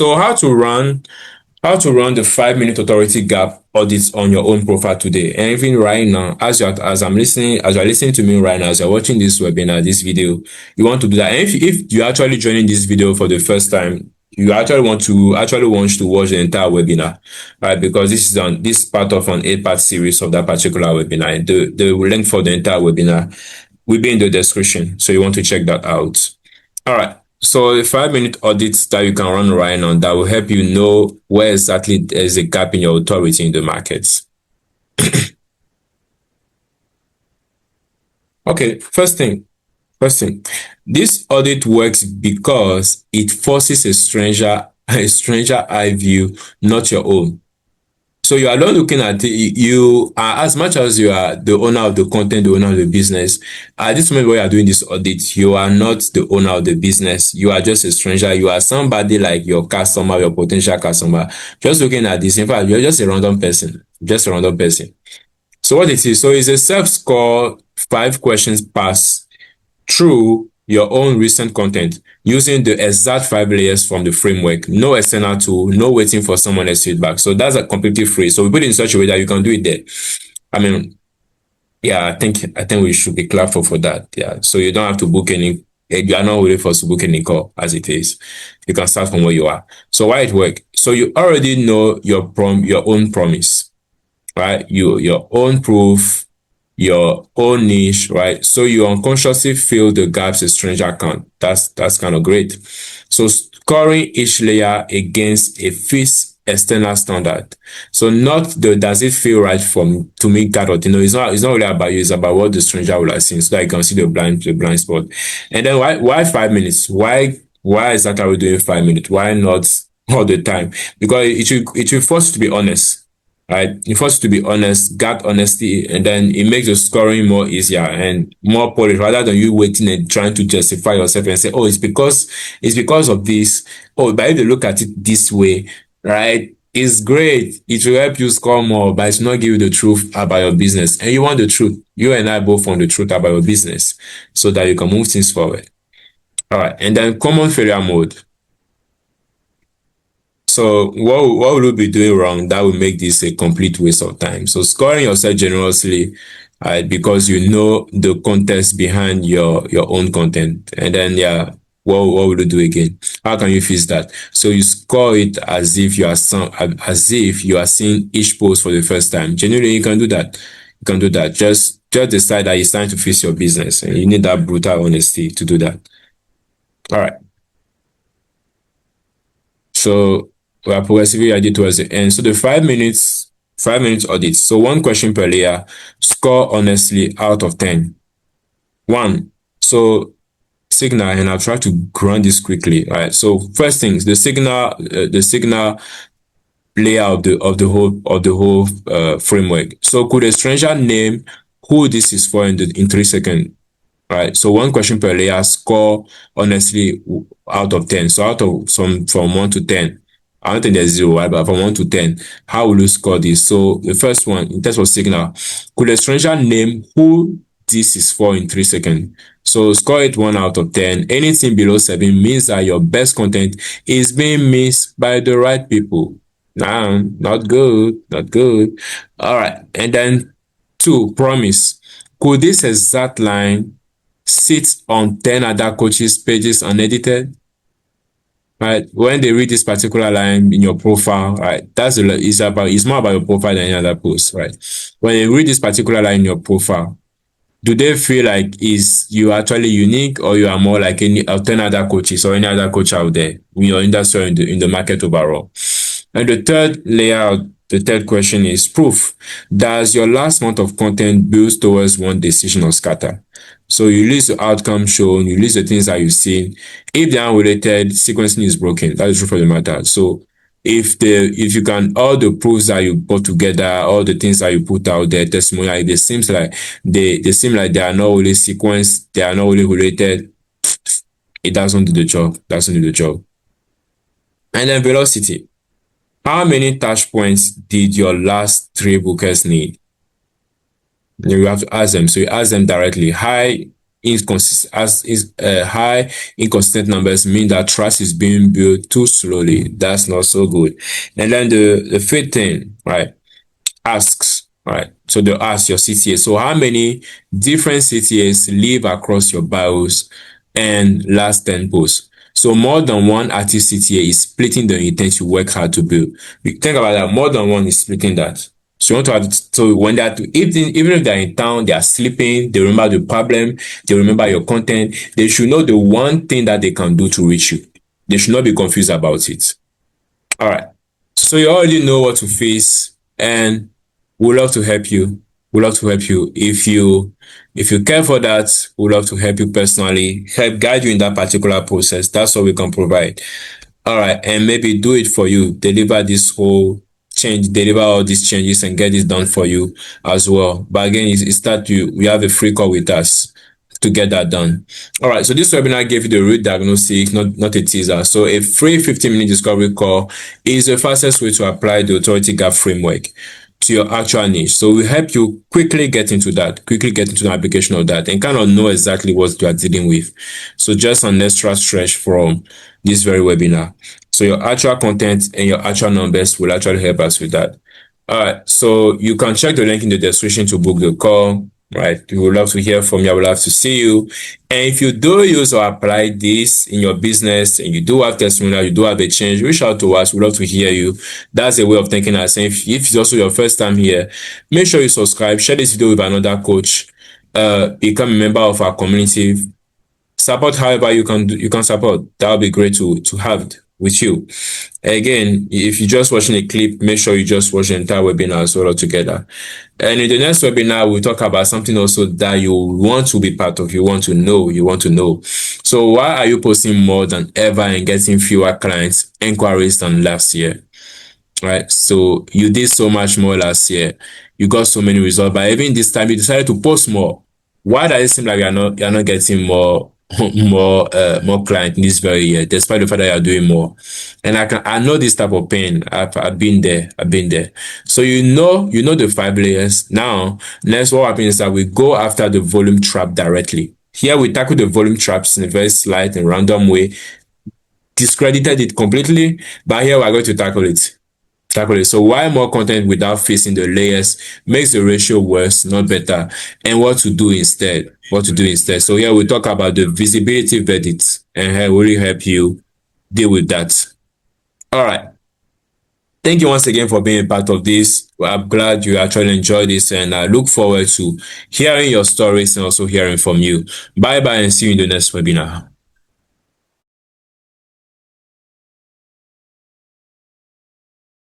So how to run the 5 minute authority gap audits on your own profile today. And even right now, as you're listening to me right now, as you're watching this webinar, this video, you want to do that. And if you're actually joining this video for the first time, you actually want to watch the entire webinar, right? Because this is part of an 8-part series of that particular webinar. The link for the entire webinar will be in the description. So you want to check that out. All right. So a 5 minute audit that you can run right now that will help you know where exactly there's a gap in your authority in the markets. Okay, first thing, this audit works because it forces a stranger eye view, not your own. So you are not looking at you are, as much as you are the owner of the content, the owner of the business. At this moment where you are doing this audit, you are not the owner of the business. You are just a stranger. You are somebody like your customer, your potential customer. Just looking at this, in fact, you're just a random person. Just a random person. So what it is? So it's a self-score 5 questions pass through your own recent content using the exact 5 layers from the framework. No external tool, no waiting for someone else's feedback. So that's a completely free. So we put it in such a way that you can do it there. I mean, yeah, I think we should be clapped for that. Yeah. So you don't have to book any, you are not waiting for us to book any call as it is. You can start from where you are. So why it work? So you already know your own promise, right? Your own proof, your own niche, right? So you unconsciously fill the gaps a stranger can't. That's kind of great. So scoring each layer against a fixed external standard. So not the does it feel right to meet that, or it's not really about you, it's about what the stranger will have seen, so that you can see the blind spot. And then why 5 minutes? Why exactly are we doing 5 minutes? Why not all the time? Because it will force you to be honest. Right? It forces you to be honest, gut honesty, and then it makes the scoring more easier and more polished, rather than you waiting and trying to justify yourself and say, oh, it's because of this. Oh, but if you look at it this way, right? It's great. It will help you score more, but it's not give you the truth about your business. And you want the truth. You and I both want the truth about your business so that you can move things forward. All right. And then common failure mode. So what will you be doing wrong that will make this a complete waste of time? So scoring yourself generously, because you know the context behind your own content. And then what will you do again? How can you fix that? So you score it as if you are seeing each post for the first time. Genuinely, you can do that. You can do that. Just decide that it's time to fix your business, and you need that brutal honesty to do that. All right. So we are progressively added towards the end. So the 5 minutes audit. So 1 question per layer. Score honestly out of 10. 1. So signal, and I'll try to run this quickly. All right. So first things, the signal layer of the whole framework. So could a stranger name who this is for in 3 seconds? Right. So 1 question per layer. Score honestly out of 10. So out of from 1 to 10. I don't think there's 0, right? But from 1 to 10, how will you score this? So the first one, in terms of signal, could a stranger name who this is for in 3 seconds? So score it 1 out of 10. Anything below 7 means that your best content is being missed by the right people. Nah, not good, not good. All right. And then 2, promise. Could this exact line sit on 10 other coaches' pages unedited? Right, when they read this particular line in your profile, right, it's more about your profile than any other post, right? When they read this particular line in your profile, do they feel like is you actually unique, or you are more like any 10 other coaches or any other coach out there in your industry or in the market overall? And the third layer, the third question is proof. Does your last month of content build towards one decision or scatter? So you list the outcome shown, you list the things that you've seen. If they are related, sequencing is broken. That is true for the matter. So if you can, all the proofs that you put together, all the things that you put out there, testimonial, they seem like they are not really sequenced, they are not really related. It doesn't do the job. And then velocity. How many touch points did your last 3 bookers need? You have to ask them. So you ask them directly. Hi, high inconsistent numbers mean that trust is being built too slowly. That's not so good. And then the fifth thing, right? Asks, right? So they'll ask your CTA. So how many different CTAs live across your bios and last 10 posts? So more than one active CTA is splitting the intent you work hard to build. Think about that. More than one is splitting that. So you want to have, so when they're even if they're in town, they are sleeping, they remember the problem, they remember your content, they should know the one thing that they can do to reach you. They should not be confused about it. All right. So you already know what to face, and we'd love to help you. We'd love to help you. If you care for that, we'd love to help you personally, help guide you in that particular process. That's what we can provide. All right, and maybe do it for you. Deliver this whole change, deliver all these changes and get this done for you as well. But again, it's that you have a free call with us to get that done. All right, so this webinar gave you the real diagnosis, not a teaser. So a free 15-minute discovery call is the fastest way to apply the authority gap framework to your actual niche. So we help you quickly get into the application of that and kind of know exactly what you are dealing with. So just an extra stretch from this very webinar. So your actual content and your actual numbers will actually help us with that. All right, so you can check the link in the description to book the call. Right, we would love to hear from you. I would love to see you. And if you do use or apply this in your business and you do have testimonial, you do have a change, reach out to us. We'd love to hear you. That's a way of thinking us. And if it's also your first time here, make sure you subscribe, share this video with another coach, become a member of our community. Support however you can support. That would be great to have it with you. Again, if you're just watching a clip, make sure you just watch the entire webinar as well together. And in the next webinar, we'll talk about something also that you want to be part of, you want to know. So why are you posting more than ever and getting fewer clients, inquiries than last year? Right? So you did so much more last year. You got so many results, but even this time you decided to post more. Why does it seem like you're not getting more more clients in this very year, despite the fact that you're doing more? And I know this type of pain. I've been there. So you know the 5 layers. Now, next what happens is that we go after the volume trap directly. Here we tackle the volume traps in a very slight and random way, discredited it completely, but here we're going to tackle it. So why more content without facing the layers makes the ratio worse, not better, and what to do instead. So here we talk about the visibility verdicts and how will help you deal with that. All right. Thank you once again for being a part of this. I'm glad you actually enjoyed this, and I look forward to hearing your stories and also hearing from you. Bye bye and see you in the next webinar.